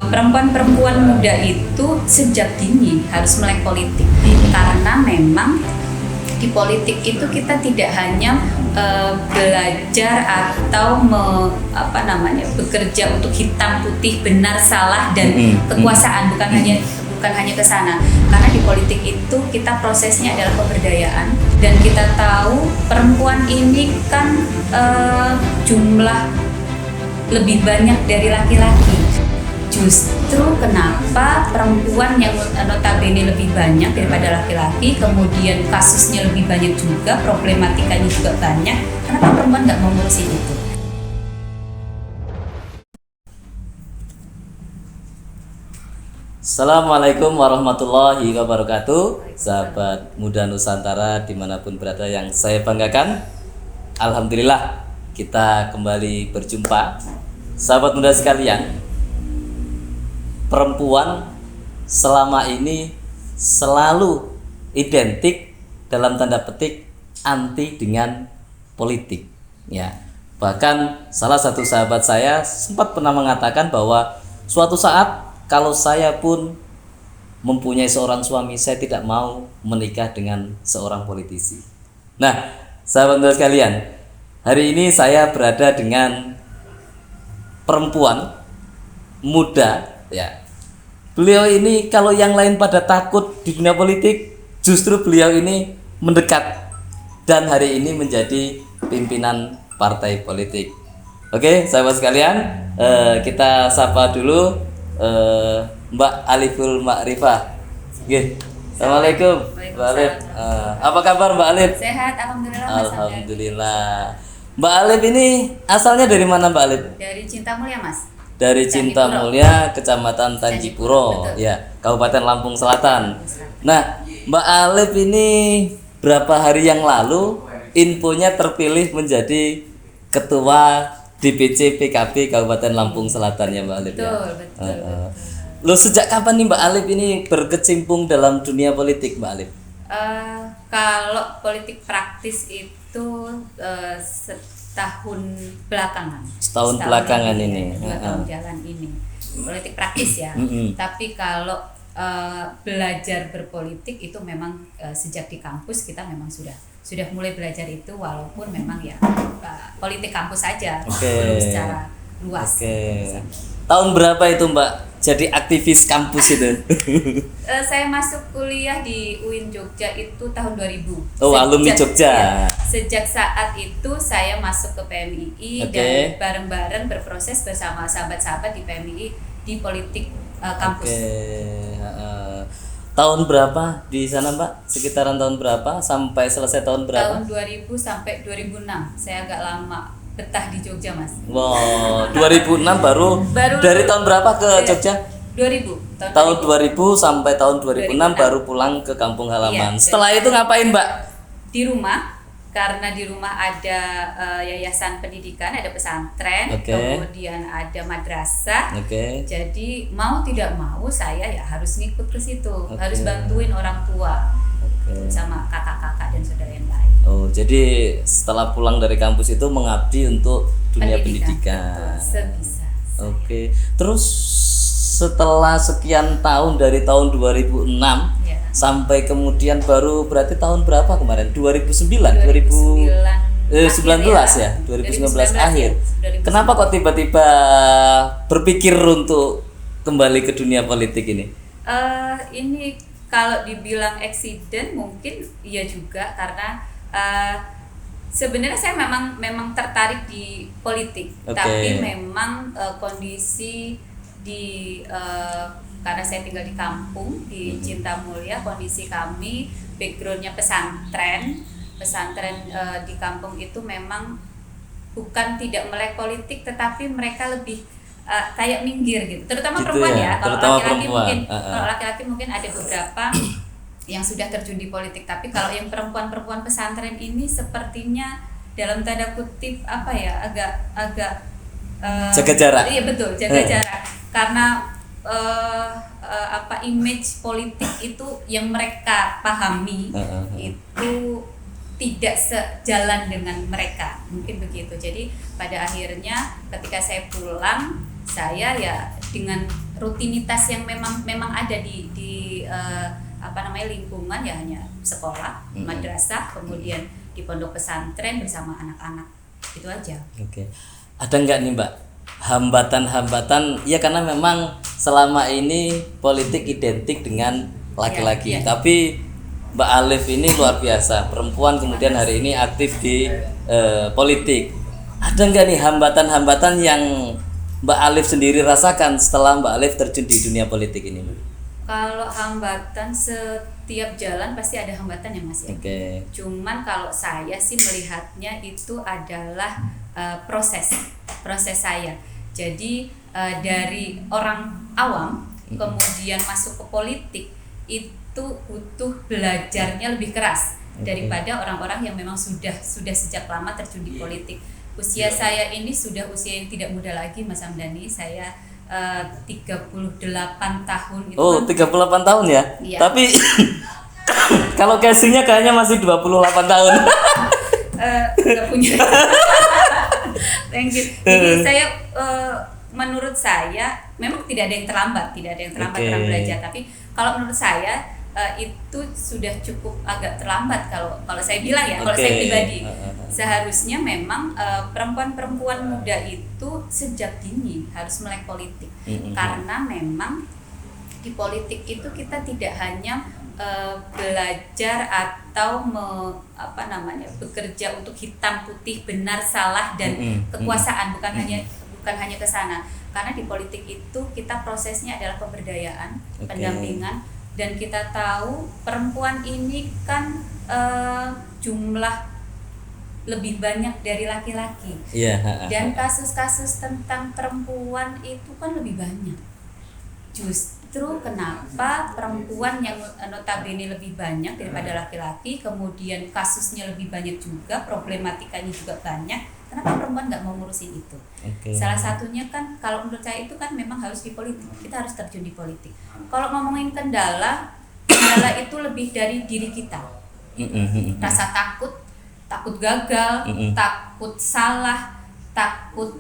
Perempuan-perempuan muda itu sejak dini harus melek politik karena memang di politik itu kita tidak hanya belajar atau bekerja untuk hitam putih benar salah dan kekuasaan, bukan hanya ke sana, karena di politik itu kita prosesnya adalah pemberdayaan dan kita tahu perempuan ini kan jumlah lebih banyak dari laki-laki. Justru kenapa perempuan yang notabene lebih banyak daripada laki-laki, kemudian kasusnya lebih banyak juga, problematikanya juga banyak, kenapa perempuan nggak mau ngurusin itu? Assalamualaikum warahmatullahi wabarakatuh. Sahabat muda Nusantara dimanapun berada yang saya banggakan, alhamdulillah kita kembali berjumpa. Sahabat muda sekalian, perempuan selama ini selalu identik dalam tanda petik anti dengan politik, ya. Bahkan salah satu sahabat saya sempat pernah mengatakan bahwa suatu saat kalau saya pun mempunyai seorang suami, saya tidak mau menikah dengan seorang politisi. Nah, sahabat muda sekalian, hari ini saya berada dengan perempuan muda, ya. Beliau ini kalau yang lain pada takut di dunia politik, justru beliau ini mendekat dan hari ini menjadi pimpinan partai politik. Oke, sahabat sekalian, kita sapa dulu Mbak Aliful Ma'rifah. Oke. Assalamualaikum Mbak Alif. Apa kabar Mbak Alif? Sehat, alhamdulillah. Alhamdulillah. Mbak Alif ini asalnya dari mana Mbak Alif? Dari Cinta Mulia, Mas. Dari Cinta Mulia, Kecamatan Tanjipuro, ya, Kabupaten Lampung Selatan. Nah, Mbak Alif ini berapa hari yang lalu infonya terpilih menjadi Ketua DPC PKB Kabupaten Lampung Selatan, ya Mbak Alif. Betul. Loh, sejak kapan nih Mbak Alif ini berkecimpung dalam dunia politik, Mbak Alif? Kalau politik praktis itu setahun belakangan. Setahun belakangan ini. 2 tahun jalan ini. Politik praktis ya. Tapi kalau belajar berpolitik itu memang sejak di kampus kita memang sudah mulai belajar itu, walaupun memang ya politik kampus saja, belum secara luas. Tahun berapa itu Mbak jadi aktivis kampus itu? Saya masuk kuliah di UIN Jogja itu tahun 2000. Alumni Jogja. Ya, sejak saat itu saya masuk ke PMII dan bareng-bareng berproses bersama sahabat-sahabat di PMII di politik kampus. Tahun berapa di sana Mbak? Sekitaran tahun berapa sampai selesai tahun berapa? Tahun 2000 sampai 2006. Saya agak lama betah di Jogja, Mas. Wow, 2006 baru dari tahun berapa ke Jogja? 2000. Tahun 2000 sampai tahun 2006 baru pulang ke kampung halaman. Setelah itu ngapain, Mbak? Di rumah, karena di rumah ada yayasan pendidikan, ada pesantren, kemudian ada madrasah. Jadi mau tidak mau saya ya harus ngikut ke situ, harus bantuin orang tua, sama kakak-kakak dan saudara yang lain. Jadi setelah pulang dari kampus itu mengabdi untuk dunia pendidikan. Sebisa. Terus setelah sekian tahun dari tahun 2006 sampai kemudian baru berarti tahun berapa kemarin? 2019 ya, 2019 akhir. Kenapa kok tiba-tiba berpikir untuk kembali ke dunia politik ini? Ini kalau dibilang accident mungkin iya juga, karena sebenarnya saya memang tertarik di politik, tapi memang kondisi di karena saya tinggal di kampung di Cinta Mulia, kondisi kami backgroundnya pesantren di kampung itu memang bukan tidak melek politik, tetapi mereka lebih kayak minggir gitu, terutama perempuan ya. Kalau laki-laki mungkin ada beberapa yang sudah terjun di politik, tapi kalau yang perempuan pesantren ini sepertinya dalam tanda kutip agak jaga jarak. Iya betul, jaga jarak, karena image politik itu yang mereka pahami itu tidak sejalan dengan mereka, mungkin begitu. Jadi pada akhirnya ketika saya pulang, saya ya dengan rutinitas yang memang ada di lingkungan, ya hanya sekolah, madrasah, kemudian di pondok pesantren bersama anak-anak, itu aja. Oke. Ada nggak nih Mbak hambatan-hambatan ya, karena memang selama ini politik identik dengan laki-laki, tapi Mbak Alif ini luar biasa, perempuan kemudian hari ini aktif di politik. Ada nggak nih hambatan-hambatan yang Mbak Alif sendiri rasakan setelah Mbak Alif terjun di dunia politik ini? Kalau hambatan, setiap jalan pasti ada hambatan ya Mas ya. Cuman kalau saya sih melihatnya itu adalah proses saya. Jadi dari orang awam kemudian masuk ke politik itu butuh belajarnya lebih keras daripada orang-orang yang memang sudah sejak lama terjun di politik. Usia saya ini sudah usia yang tidak muda lagi Mas Hamdani. Saya 38 tahun itu. Oh, 38 tahun ya? Iya. Tapi kalau casingnya kayaknya masih 28 tahun. Nggak punya. Thank you. Jadi saya menurut saya memang tidak ada yang terlambat dalam belajar, tapi kalau menurut saya itu sudah cukup agak terlambat kalau saya bilang ya, kalau saya pribadi. Seharusnya memang perempuan-perempuan muda itu sejak dini harus melek politik. Karena memang di politik itu kita tidak hanya belajar atau bekerja untuk hitam putih, benar salah dan kekuasaan, bukan hanya ke sana. Karena di politik itu kita prosesnya adalah pemberdayaan, pendampingan, dan kita tahu perempuan ini kan jumlah lebih banyak dari laki-laki. Dan kasus-kasus tentang perempuan itu kan lebih banyak. Justru kenapa perempuan yang notabene lebih banyak daripada laki-laki, kemudian kasusnya lebih banyak juga, problematikanya juga banyak, kenapa perempuan nggak mau ngurusin itu? Salah satunya kan kalau menurut saya itu kan memang harus di politik, kita harus terjun di politik. Kalau ngomongin kendala itu lebih dari diri kita, rasa takut gagal, takut salah, takut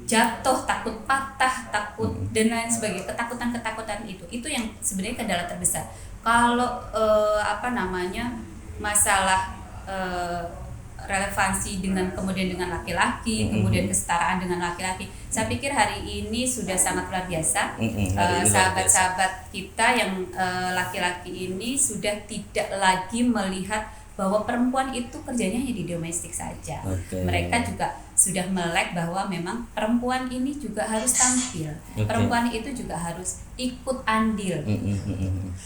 jatuh, takut patah, takut dan lain sebagainya. Ketakutan itu yang sebenarnya kendala terbesar. Kalau masalah relevansi kemudian dengan laki-laki, kemudian kesetaraan dengan laki-laki, saya pikir hari ini sudah sangat luar biasa. Sahabat-sahabat kita yang laki-laki ini sudah tidak lagi melihat bahwa perempuan itu kerjanya hanya di domestik saja. Mereka juga sudah melek bahwa memang perempuan ini juga harus tampil. Perempuan itu juga harus ikut andil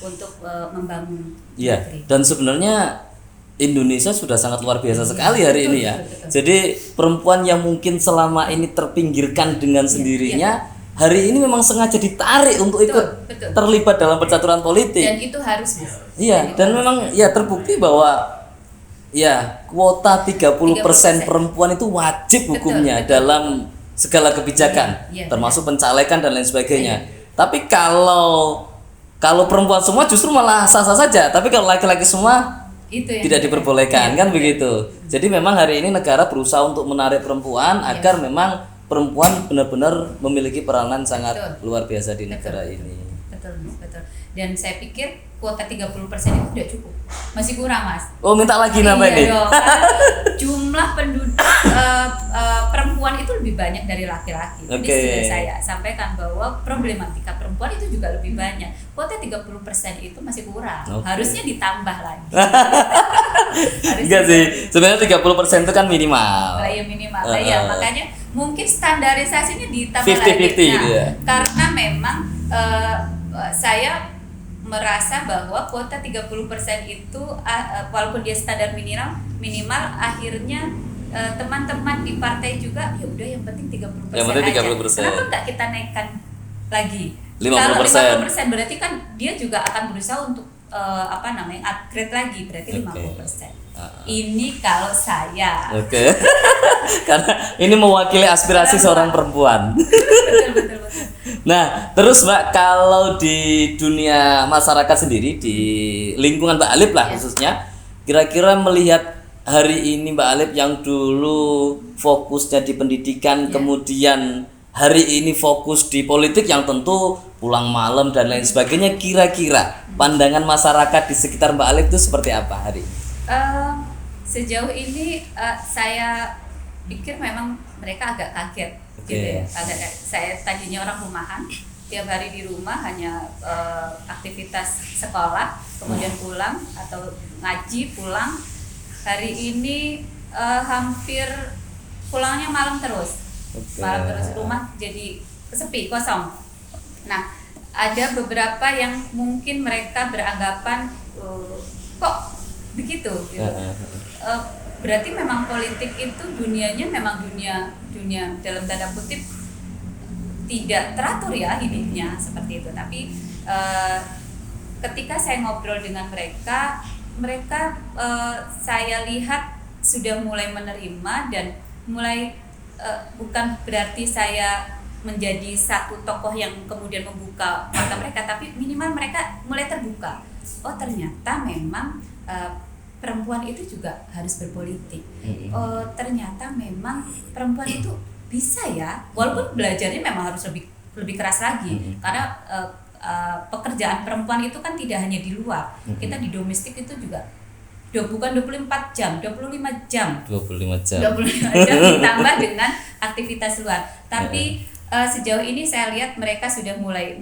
untuk membangun negeri. Dan sebenarnya Indonesia sudah sangat luar biasa sekali hari ini ya. Betul. Jadi perempuan yang mungkin selama ini terpinggirkan dengan sendirinya, hari ini memang sengaja ditarik untuk ikut terlibat dalam percaturan politik. Dan itu harus. Dan memang terbukti bahwa kuota 30% perempuan itu wajib hukumnya dalam segala kebijakan, termasuk pencalekan dan lain sebagainya. Tapi kalau perempuan semua justru malah sah-sah saja, tapi kalau laki-laki semua tidak diperbolehkan, kan begitu. Jadi memang hari ini negara berusaha untuk menarik perempuan agar memang perempuan benar-benar memiliki peranan sangat luar biasa di negara ini. Betul. Dan saya pikir kuota 30% itu tidak cukup, masih kurang Mas. Oh, minta lagi nambah nih. Jumlah penduduk perempuan itu lebih banyak dari laki-laki. Jadi sudah saya sampaikan bahwa problematika perempuan itu juga lebih banyak. Kuota 30% itu masih kurang. Harusnya ditambah lagi. Enggak sih. Sebenarnya 30% itu kan minimal. Minimal. Makanya mungkin standarisasinya ditambah 50-50 lagi. Ya. Karena memang saya merasa bahwa kuota 30% itu walaupun dia standar minimal akhirnya teman-teman di partai juga ya udah yang penting 30% yang penting 30%. aja. Kenapa enggak kita naikkan lagi? 50%. Kalau 50% berarti kan dia juga akan berusaha untuk upgrade lagi, berarti 50%. Ini kalau saya. Karena ini mewakili aspirasi seorang perempuan. Betul. Nah, terus Mbak, kalau di dunia masyarakat sendiri, di lingkungan Mbak Alif lah khususnya, kira-kira melihat hari ini Mbak Alif yang dulu fokusnya di pendidikan, kemudian hari ini fokus di politik yang tentu pulang malam dan lain sebagainya. Kira-kira pandangan masyarakat di sekitar Mbak Alif itu seperti apa hari ini? Sejauh ini saya pikir memang mereka agak kaget gitu ya. Saya tadinya orang rumahan, tiap hari di rumah hanya aktivitas sekolah, kemudian pulang atau ngaji pulang. Hari ini hampir pulangnya malam terus. Malam terus, rumah jadi sepi, kosong. Nah, ada beberapa yang mungkin mereka beranggapan kok begitu gitu. Berarti memang politik itu dunianya memang dunia dalam tanda kutip tidak teratur ya hidupnya seperti itu. Tapi ketika saya ngobrol dengan mereka saya lihat sudah mulai menerima dan mulai bukan berarti saya menjadi satu tokoh yang kemudian membuka mata mereka, tapi minimal mereka mulai terbuka. Oh ternyata memang perempuan itu juga harus berpolitik. Oh ternyata memang perempuan itu bisa ya, walaupun belajarnya memang harus lebih keras lagi, karena pekerjaan perempuan itu kan tidak hanya di luar, kita di domestik itu juga bukan 24 jam, 25 jam ditambah dengan aktivitas luar. Tapi sejauh ini saya lihat mereka sudah mulai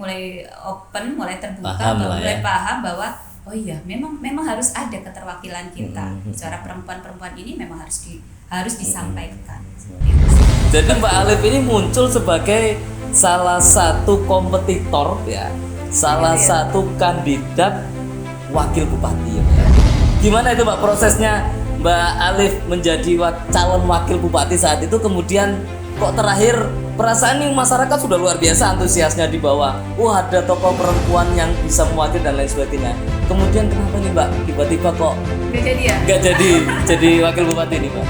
open, mulai terbuka, mulai paham bahwa oh iya memang harus ada keterwakilan kita. Suara perempuan ini memang harus disampaikan. Jadi Mbak Alif ini muncul sebagai salah satu kompetitor ya, salah satu kandidat wakil bupati ya. Gimana itu Mbak prosesnya Mbak Alif menjadi calon wakil bupati saat itu, kemudian kok terakhir perasaan nih masyarakat sudah luar biasa antusiasnya di bawah, ada tokoh perempuan yang bisa mewakili dan lain sebagainya. Kemudian kenapa nih Mbak tiba-tiba kok nggak jadi ya? Nggak jadi wakil bupati nih Mbak?